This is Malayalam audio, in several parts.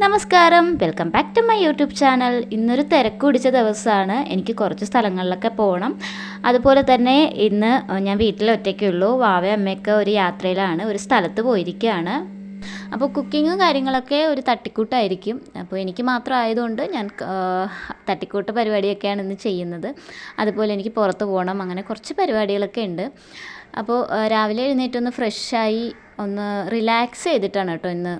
നമസ്കാരം, welcome back to my YouTube channel. ഇന്നൊരു തിരക്ക് പിടിച്ച ദിവസമാണ്. എനിക്ക് കുറച്ച് സ്ഥലങ്ങളിലൊക്കെ പോകണം. അതുപോലെ തന്നെ ഇന്ന് ഞാൻ വീട്ടിൽ ഒറ്റയ്ക്കുള്ളൂ. വാവയും അമ്മയൊക്കെ ഒരു യാത്രയിലാണ്, ഒരു സ്ഥലത്ത് പോയിരിക്കുകയാണ്. അപ്പോൾ കുക്കിങ്ങും കാര്യങ്ങളൊക്കെ ഒരു തട്ടിക്കൂട്ടായിരിക്കും. അപ്പോൾ എനിക്ക് മാത്രം ആയതുകൊണ്ട് ഞാൻ തട്ടിക്കൂട്ട് പരിപാടിയൊക്കെയാണ് ഇന്ന് ചെയ്യുന്നത്. അതുപോലെ എനിക്ക് പുറത്ത് പോകണം, അങ്ങനെ കുറച്ച് പരിപാടികളൊക്കെ ഉണ്ട്. അപ്പോൾ രാവിലെ എഴുന്നേറ്റൊന്ന് ഫ്രഷായി ഒന്ന് റിലാക്സ് ചെയ്തിട്ടാണ് കേട്ടോ ഇന്ന്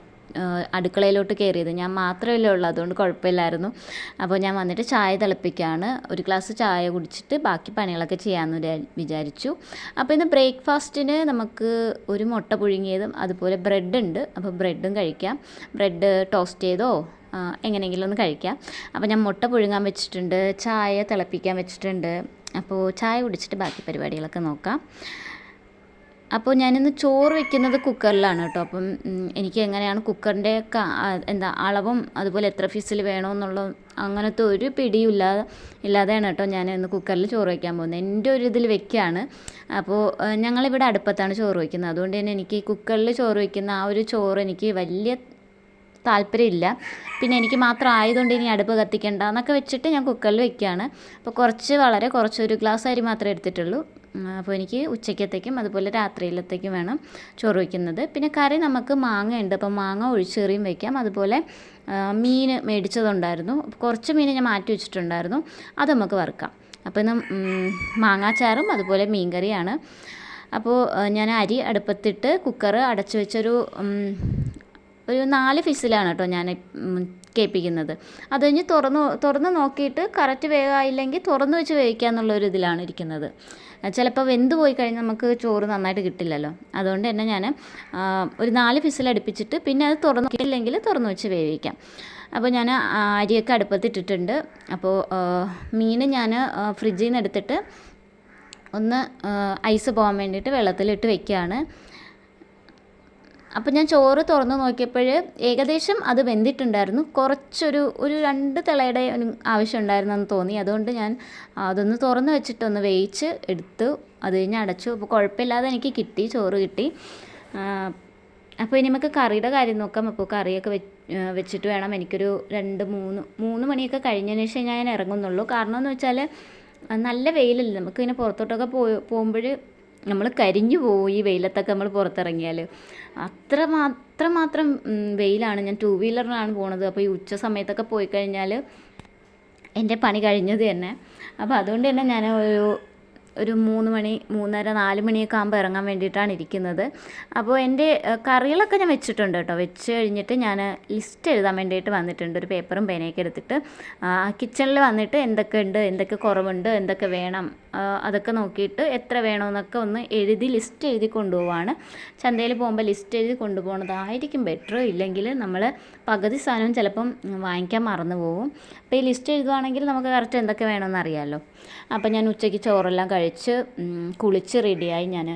അടുക്കളയിലോട്ട് കയറിയത്. ഞാൻ മാത്രമല്ലേ ഉള്ളൂ, അതുകൊണ്ട് കുഴപ്പമില്ലായിരുന്നു. അപ്പോൾ ഞാൻ വന്നിട്ട് ചായ തിളപ്പിക്കുകയാണ്. ഒരു ഗ്ലാസ് ചായ കുടിച്ചിട്ട് ബാക്കി പണികളൊക്കെ ചെയ്യാമെന്ന് വിചാരിച്ചു. അപ്പോൾ ഇന്ന് ബ്രേക്ക്ഫാസ്റ്റിന് നമുക്ക് ഒരു മുട്ട പുഴുങ്ങിയതും അതുപോലെ ബ്രെഡ് ഉണ്ട്. അപ്പോൾ ബ്രെഡും കഴിക്കാം. ബ്രെഡ് ടോസ്റ്റ് ചെയ്തോ എങ്ങനെയെങ്കിലും ഒന്ന് കഴിക്കാം. അപ്പോൾ ഞാൻ മുട്ട പുഴുങ്ങാൻ വെച്ചിട്ടുണ്ട്, ചായ തിളപ്പിക്കാൻ വെച്ചിട്ടുണ്ട്. അപ്പോൾ ചായ കുടിച്ചിട്ട് ബാക്കി പരിപാടികളൊക്കെ നോക്കാം. അപ്പോൾ ഞാനിന്ന് ചോറ് വെക്കുന്നത് കുക്കറിലാണ് കേട്ടോ. അപ്പം എനിക്ക് എങ്ങനെയാണ് കുക്കറിൻ്റെ അളവും അതുപോലെ എത്ര ഫിസിൽ വേണമെന്നുള്ള അങ്ങനത്തെ ഒരു പിടിയും ഇല്ലാതെയാണ് കേട്ടോ ഞാൻ ഇന്ന് കുക്കറിൽ ചോറ് വയ്ക്കാൻ പോകുന്നത്. എൻ്റെ ഒരു ഇതിൽ വെക്കുകയാണ്. അപ്പോൾ ഞങ്ങളിവിടെ അടുപ്പത്താണ് ചോറ് വയ്ക്കുന്നത്. അതുകൊണ്ട് തന്നെ എനിക്ക് കുക്കറിൽ ചോറ് വയ്ക്കുന്ന ആ ഒരു ചോറ് എനിക്ക് വലിയ താല്പര്യമില്ല. പിന്നെ എനിക്ക് മാത്രം ആയതുകൊണ്ട് ഇനി അടുപ്പ് കത്തിക്കണ്ട എന്നൊക്കെ വെച്ചിട്ട് ഞാൻ കുക്കറിൽ വെക്കുകയാണ്. അപ്പോൾ വളരെ കുറച്ച് ഒരു ഗ്ലാസ് അരി മാത്രമേ എടുത്തിട്ടുള്ളൂ. അപ്പോൾ എനിക്ക് ഉച്ചക്കത്തേക്കും അതുപോലെ രാത്രിയിലത്തേക്കും വേണം ചോറ് വയ്ക്കുന്നത്. പിന്നെ കറി നമുക്ക് മാങ്ങ ഉണ്ട്, അപ്പോൾ മാങ്ങ ഒഴിച്ചെറിയും വയ്ക്കാം. അതുപോലെ മീൻ മേടിച്ചതുണ്ടായിരുന്നു, കുറച്ച് മീൻ ഞാൻ മാറ്റി വെച്ചിട്ടുണ്ടായിരുന്നു, അത് നമുക്ക് വറുക്കാം. അപ്പോൾ ഇന്ന് മാങ്ങാച്ചാറും അതുപോലെ മീൻ കറിയാണ്. അപ്പോൾ ഞാൻ അരി അടുപ്പത്തിട്ട് കുക്കർ അടച്ചു വെച്ചൊരു 4 ഫിസിലാണ് കേട്ടോ ഞാൻ കേൾപ്പിക്കുന്നത്. അത് കഴിഞ്ഞ് തുറന്ന് നോക്കിയിട്ട് കറക്റ്റ് വേഗമായില്ലെങ്കിൽ തുറന്ന് വെച്ച് വേവിക്കുക എന്നുള്ളൊരു ഇതിലാണ് ഇരിക്കുന്നത്. ചിലപ്പോൾ വെന്ത് പോയി കഴിഞ്ഞാൽ നമുക്ക് ചോറ് നന്നായിട്ട് കിട്ടില്ലല്ലോ. അതുകൊണ്ട് തന്നെ ഞാൻ ഒരു 4 ഫിസിൽ അടുപ്പിച്ചിട്ട് പിന്നെ അത് തുറന്നില്ലെങ്കിൽ തുറന്ന് വെച്ച് വേവിക്കാം. അപ്പോൾ ഞാൻ അരിയൊക്കെ അടുപ്പത്തിട്ടിട്ടുണ്ട്. അപ്പോൾ മീൻ ഞാൻ ഫ്രിഡ്ജിൽ നിന്ന് എടുത്തിട്ട് ഒന്ന് ഐസ് പോകാൻ വേണ്ടിയിട്ട് വെള്ളത്തിലിട്ട് വെക്കുകയാണ്. അപ്പോൾ ഞാൻ ചോറ് തുറന്ന് നോക്കിയപ്പോൾ ഏകദേശം അത് വെന്തിട്ടുണ്ടായിരുന്നു. കുറച്ചൊരു 2 തിളയുടെ ആവശ്യം ഉണ്ടായിരുന്നെന്ന് തോന്നി. അതുകൊണ്ട് ഞാൻ അതൊന്ന് തുറന്ന് വെച്ചിട്ടൊന്ന് വേവിച്ച് എടുത്തു. അത് കഴിഞ്ഞ് അടച്ചു. അപ്പോൾ കുഴപ്പമില്ലാതെ എനിക്ക് ചോറ് കിട്ടി. അപ്പോൾ ഇനി നമുക്ക് കറിയുടെ കാര്യം നോക്കാം. അപ്പോൾ കറിയൊക്കെ വെച്ചിട്ട് വേണം. എനിക്കൊരു 3 മണിയൊക്കെ കഴിഞ്ഞതിന് ശേഷം ഞാൻ ഇറങ്ങുന്നുള്ളൂ. കാരണം എന്ന് വെച്ചാൽ നല്ല വെയിലല്ലേ, നമുക്കിങ്ങനെ പുറത്തോട്ടൊക്കെ പോകുമ്പോൾ നമ്മൾ കരിഞ്ഞു പോയി വെയിലത്തൊക്കെ നമ്മൾ പുറത്തിറങ്ങിയാൽ. അത്രമാത്രം വെയിലാണ്. ഞാൻ 2 വീലറിലാണ് പോണത്. അപ്പോൾ ഈ ഉച്ച സമയത്തൊക്കെ പോയി കഴിഞ്ഞാൽ എൻ്റെ പണി കഴിഞ്ഞത് തന്നെ. അപ്പോൾ അതുകൊണ്ട് തന്നെ ഞാൻ ഒരു 3 മണി 3:30 4 മണിയൊക്കെ ആകുമ്പോൾ ഇറങ്ങാൻ വേണ്ടിയിട്ടാണ് ഇരിക്കുന്നത്. അപ്പോൾ എൻ്റെ കറികളൊക്കെ ഞാൻ വെച്ചിട്ടുണ്ട് കേട്ടോ. വെച്ച് കഴിഞ്ഞിട്ട് ഞാൻ ലിസ്റ്റ് എഴുതാൻ വേണ്ടിയിട്ട് വന്നിട്ടുണ്ട്. ഒരു പേപ്പറും പേനയൊക്കെ എടുത്തിട്ട് കിച്ചണിൽ വന്നിട്ട് എന്തൊക്കെ ഉണ്ട്, എന്തൊക്കെ കുറവുണ്ട്, എന്തൊക്കെ വേണം, അതൊക്കെ നോക്കിയിട്ട് എത്ര വേണമെന്നൊക്കെ ഒന്ന് ലിസ്റ്റ് എഴുതി കൊണ്ടുപോവാണ്. ചന്തയിൽ പോകുമ്പോൾ ലിസ്റ്റ് എഴുതി കൊണ്ടുപോകുന്നതായിരിക്കും ബെറ്റർ. ഇല്ലെങ്കിൽ നമ്മൾ പകുതി സാധനം ചിലപ്പം വാങ്ങിക്കാൻ മറന്നു പോകും. അപ്പോൾ ഈ ലിസ്റ്റ് എഴുതുവാണെങ്കിൽ നമുക്ക് കറക്റ്റ് എന്തൊക്കെ വേണമെന്ന് അറിയാമല്ലോ. അപ്പോൾ ഞാൻ ഉച്ചയ്ക്ക് ചോറെല്ലാം കഴിച്ച് കുളിച്ച് റെഡിയായി ഞാൻ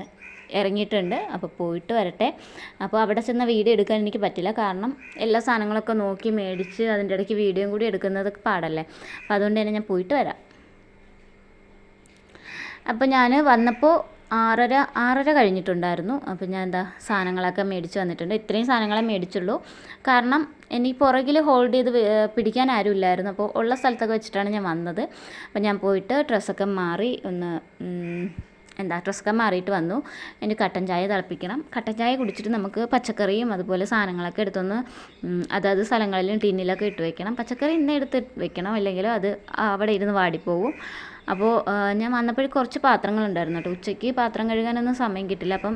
ഇറങ്ങിയിട്ടുണ്ട്. അപ്പോൾ പോയിട്ട് വരട്ടെ. അപ്പോൾ അവിടെ ചെന്ന വീഡിയോ എടുക്കാൻ എനിക്ക് പറ്റില്ല. കാരണം എല്ലാ സാധനങ്ങളൊക്കെ നോക്കി മേടിച്ച് അതിൻ്റെ ഇടയ്ക്ക് വീഡിയോയും കൂടി എടുക്കുന്നത് പാടല്ലേ. അപ്പോൾ അതുകൊണ്ട് തന്നെ ഞാൻ പോയിട്ട് വരാം. അപ്പോൾ ഞാൻ വന്നപ്പോൾ 6:30 കഴിഞ്ഞിട്ടുണ്ടായിരുന്നു. അപ്പോൾ ഞാൻ സാധനങ്ങളൊക്കെ മേടിച്ച് വന്നിട്ടുണ്ട്. ഇത്രയും സാധനങ്ങളെ മേടിച്ചുള്ളൂ. കാരണം എനിക്ക് പുറകിൽ ഹോൾഡ് ചെയ്ത് പിടിക്കാൻ ആരും ഇല്ലായിരുന്നു. അപ്പോൾ ഉള്ള സ്ഥലത്തൊക്കെ വെച്ചിട്ടാണ് ഞാൻ വന്നത്. അപ്പോൾ ഞാൻ പോയിട്ട് ഡ്രസ്സൊക്കെ മാറി ഡ്രസ്സൊക്കെ മാറിയിട്ട് വന്നു. എനിക്ക് കട്ടൻ ചായ തിളപ്പിക്കണം. കട്ടൻ ചായ കുടിച്ചിട്ട് നമുക്ക് പച്ചക്കറിയും അതുപോലെ സാധനങ്ങളൊക്കെ എടുത്തൊന്ന് അതായത് സ്ഥലങ്ങളിലും ടിന്നിലൊക്കെ ഇട്ട് വെക്കണം. പച്ചക്കറി ഇന്ന് എടുത്ത് വെക്കണം, അല്ലെങ്കിൽ അത് അവിടെ ഇരുന്ന് വാടിപ്പോവും. അപ്പോൾ ഞാൻ വന്നപ്പോൾ കുറച്ച് പാത്രങ്ങളുണ്ടായിരുന്നു കേട്ടോ. ഉച്ചയ്ക്ക് പാത്രം കഴുകാനൊന്നും സമയം കിട്ടില്ല. അപ്പം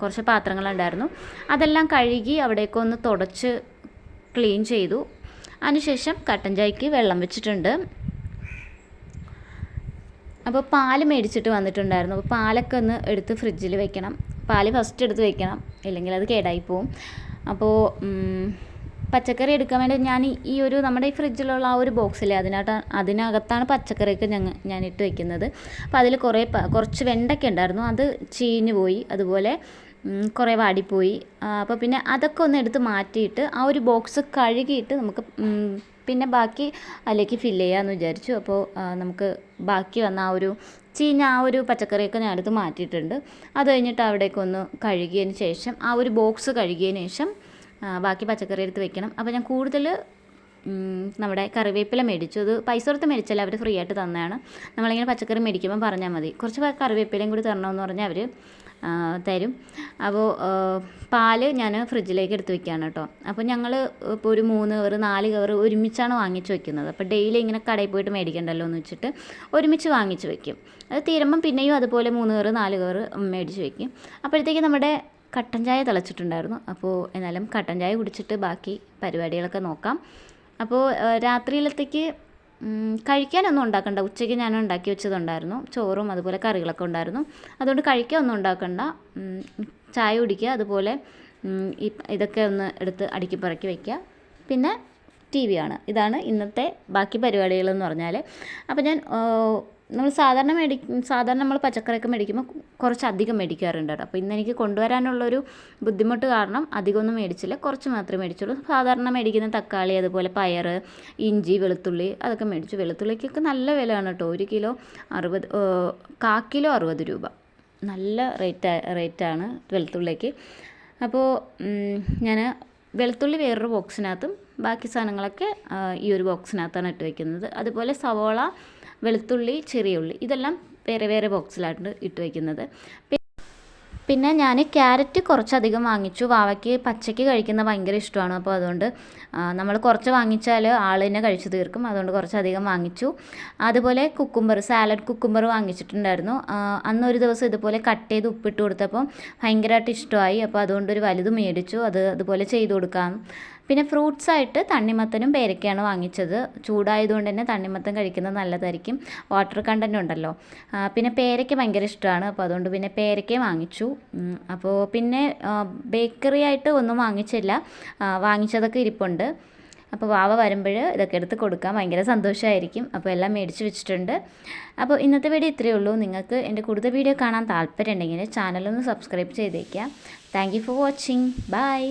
കുറച്ച് പാത്രങ്ങളുണ്ടായിരുന്നു. അതെല്ലാം കഴുകി അവിടേക്കൊന്ന് തുടച്ച് ക്ലീൻ ചെയ്തു. അതിനുശേഷം കട്ടൻ ചായക്ക് വെള്ളം വെച്ചിട്ടുണ്ട്. അപ്പോൾ പാല് മേടിച്ചിട്ട് വന്നിട്ടുണ്ടായിരുന്നു. അപ്പോൾ പാലൊക്കെ ഒന്ന് എടുത്ത് ഫ്രിഡ്ജിൽ വെക്കണം. പാല് ഫസ്റ്റ് എടുത്ത് വെക്കണം, ഇല്ലെങ്കിൽ അത് കേടായി പോവും. അപ്പോൾ പച്ചക്കറി എടുക്കാൻ വേണ്ടി ഞാൻ ഈ നമ്മുടെ ഈ ഫ്രിഡ്ജിലുള്ള ആ ഒരു ബോക്സില്ലേ, അതിനകത്താണ് പച്ചക്കറിയൊക്കെ ഞാൻ ഇട്ട് വെക്കുന്നത്. അപ്പോൾ അതിൽ കുറച്ച് വെണ്ടയ്ക്ക ഉണ്ടായിരുന്നു, അത് ചീഞ്ഞു പോയി. അതുപോലെ കുറേ വാടിപ്പോയി. അപ്പോൾ പിന്നെ അതൊക്കെ ഒന്ന് എടുത്ത് മാറ്റിയിട്ട് ആ ഒരു ബോക്സ് കഴുകിയിട്ട് നമുക്ക് പിന്നെ ബാക്കി അതിലേക്ക് ഫില്ല് ചെയ്യാമെന്ന് വിചാരിച്ചു. അപ്പോൾ നമുക്ക് ബാക്കി വന്ന ആ ഒരു പച്ചക്കറിയൊക്കെ ഞാൻ എടുത്ത് മാറ്റിയിട്ടുണ്ട്. അത് കഴിഞ്ഞിട്ട് അവിടേക്കൊന്ന് കഴുകിയതിന് ശേഷം ആ ഒരു ബോക്സ് കഴുകിയതിന് ശേഷം ബാക്കി പച്ചക്കറി എടുത്ത് വെക്കണം. അപ്പോൾ ഞാൻ കൂടുതൽ നമ്മുടെ കറിവേപ്പില മേടിച്ചു. അത് പൈസ കൊടുത്ത് മേടിച്ചല്ല, അവർ ഫ്രീ ആയിട്ട് തന്നെയാണ്. നമ്മളിങ്ങനെ പച്ചക്കറി മേടിക്കുമ്പോൾ പറഞ്ഞാൽ മതി കുറച്ച് കറിവേപ്പിലയും കൂടി തരണമെന്ന് പറഞ്ഞാൽ അവർ തരും. അപ്പോൾ പാല് ഞാൻ ഫ്രിഡ്ജിലേക്ക് എടുത്ത് വെക്കുകയാണ് കേട്ടോ. അപ്പോൾ ഞങ്ങൾ ഇപ്പോൾ ഒരു 3 കവർ 4 കവർ ഒരുമിച്ചാണ് വാങ്ങിച്ച് വെക്കുന്നത്. അപ്പോൾ ഡെയിലി ഇങ്ങനെ കടയിൽ പോയിട്ട് മേടിക്കണ്ടല്ലോ എന്ന് വെച്ചിട്ട് ഒരുമിച്ച് വാങ്ങിച്ച് വെക്കും. അത് തീരുമ്പം പിന്നെയും അതുപോലെ 3 കവർ 4 കവർ മേടിച്ച് വെക്കും. അപ്പോഴത്തേക്ക് നമ്മുടെ കട്ടൻ ചായ തിളച്ചിട്ടുണ്ടായിരുന്നു. അപ്പോൾ എന്നാലും കട്ടൻ ചായ കുടിച്ചിട്ട് ബാക്കി പരിപാടികളൊക്കെ നോക്കാം. അപ്പോൾ രാത്രിയിലത്തേക്ക് കഴിക്കാനൊന്നും ഉണ്ടാക്കണ്ട. ഉച്ചയ്ക്ക് ഞാൻ ഉണ്ടാക്കി വെച്ചതുണ്ടായിരുന്നു, ചോറും അതുപോലെ കറികളൊക്കെ ഉണ്ടായിരുന്നു. അതുകൊണ്ട് കഴിക്കാനൊന്നും ഉണ്ടാക്കണ്ട, ചായ കുടിക്കുക, അതുപോലെ ഇതൊക്കെ ഒന്ന് എടുത്ത് അടുക്കി പറക്കി വയ്ക്കുക, പിന്നെ ടി വി ആണ്. ഇതാണ് ഇന്നത്തെ ബാക്കി പരിപാടികളെന്ന് പറഞ്ഞാൽ. അപ്പോൾ ഞാൻ നമ്മൾ സാധാരണ നമ്മൾ പച്ചക്കറിയൊക്കെ മേടിക്കുമ്പോൾ കുറച്ചധികം മേടിക്കാറുണ്ട് കേട്ടോ. അപ്പോൾ ഇന്ന് എനിക്ക് കൊണ്ടുവരാനുള്ളൊരു ബുദ്ധിമുട്ട് കാരണം അധികമൊന്നും മേടിച്ചില്ല, കുറച്ച് മാത്രമേ മേടിച്ചുള്ളൂ. സാധാരണ മേടിക്കുന്ന തക്കാളി, അതുപോലെ പയർ, ഇഞ്ചി, വെളുത്തുള്ളി അതൊക്കെ മേടിച്ചു. വെളുത്തുള്ളിക്കൊക്കെ നല്ല വിലയാണ് കേട്ടോ. 1 കിലോ 60, 1/4 കിലോ 60 രൂപ. നല്ല റേറ്റാണ് വെളുത്തുള്ളിക്ക്. അപ്പോൾ ഞാൻ വെളുത്തുള്ളി വേറൊരു ബോക്സിനകത്തും ബാക്കി സാധനങ്ങളൊക്കെ ഈ ഒരു ബോക്സിനകത്താണ് ഇട്ട് വയ്ക്കുന്നത്. അതുപോലെ സവോള, വെളുത്തുള്ളി, ചെറിയ ഉള്ളി ഇതെല്ലാം വേറെ വേറെ ബോക്സിലായിട്ട് ഇട്ട് വയ്ക്കുന്നത്. പിന്നെ ഞാൻ ക്യാരറ്റ് കുറച്ചധികം വാങ്ങിച്ചു. വാവയ്ക്ക് പച്ചയ്ക്ക് കഴിക്കുന്നത് ഭയങ്കര ഇഷ്ടമാണ്. അപ്പോൾ അതുകൊണ്ട് നമ്മൾ കുറച്ച് വാങ്ങിച്ചാൽ ആൾ തന്നെ കഴിച്ചു തീർക്കും. അതുകൊണ്ട് കുറച്ചധികം വാങ്ങിച്ചു. അതുപോലെ സാലഡ് കുക്കുംബർ വാങ്ങിച്ചിട്ടുണ്ടായിരുന്നു. അന്നൊരു ദിവസം ഇതുപോലെ കട്ട് ചെയ്ത് ഉപ്പിട്ട് കൊടുത്തപ്പോൾ ഭയങ്കരമായിട്ട് ഇഷ്ടമായി. അപ്പോൾ അതുകൊണ്ടൊരു വലുത് മേടിച്ചു. അതുപോലെ ചെയ്ത് കൊടുക്കാം. പിന്നെ ഫ്രൂട്ട്സായിട്ട് തണ്ണിമത്തനും പേരയ്ക്കയാണ് വാങ്ങിച്ചത്. ചൂടായതുകൊണ്ട് തന്നെ തണ്ണിമത്തൻ കഴിക്കുന്നത് നല്ലതായിരിക്കും, വാട്ടർ കണ്ടൻറ് ഉണ്ടല്ലോ. പിന്നെ പേരയ്ക്ക ഭയങ്കര ഇഷ്ടമാണ്. അപ്പോൾ അതുകൊണ്ട് പിന്നെ പേരയ്ക്കയും വാങ്ങിച്ചു. അപ്പോൾ പിന്നെ ബേക്കറി ആയിട്ട് ഒന്നും വാങ്ങിച്ചില്ല, വാങ്ങിച്ചതൊക്കെ ഇരിപ്പുണ്ട്. അപ്പോൾ വാവ വരുമ്പോൾ ഇതൊക്കെ എടുത്ത് കൊടുക്കാൻ ഭയങ്കര സന്തോഷമായിരിക്കും. അപ്പോൾ എല്ലാം മേടിച്ച് വെച്ചിട്ടുണ്ട്. അപ്പോൾ ഇന്നത്തെ വീഡിയോ ഇത്രയേ ഉള്ളൂ. നിങ്ങൾക്ക് എൻ്റെ കൂടുതൽ വീഡിയോ കാണാൻ താല്പര്യം ഉണ്ടെങ്കിൽ ചാനലൊന്ന് സബ്സ്ക്രൈബ് ചെയ്തേക്കുക. Thank you for watching. By.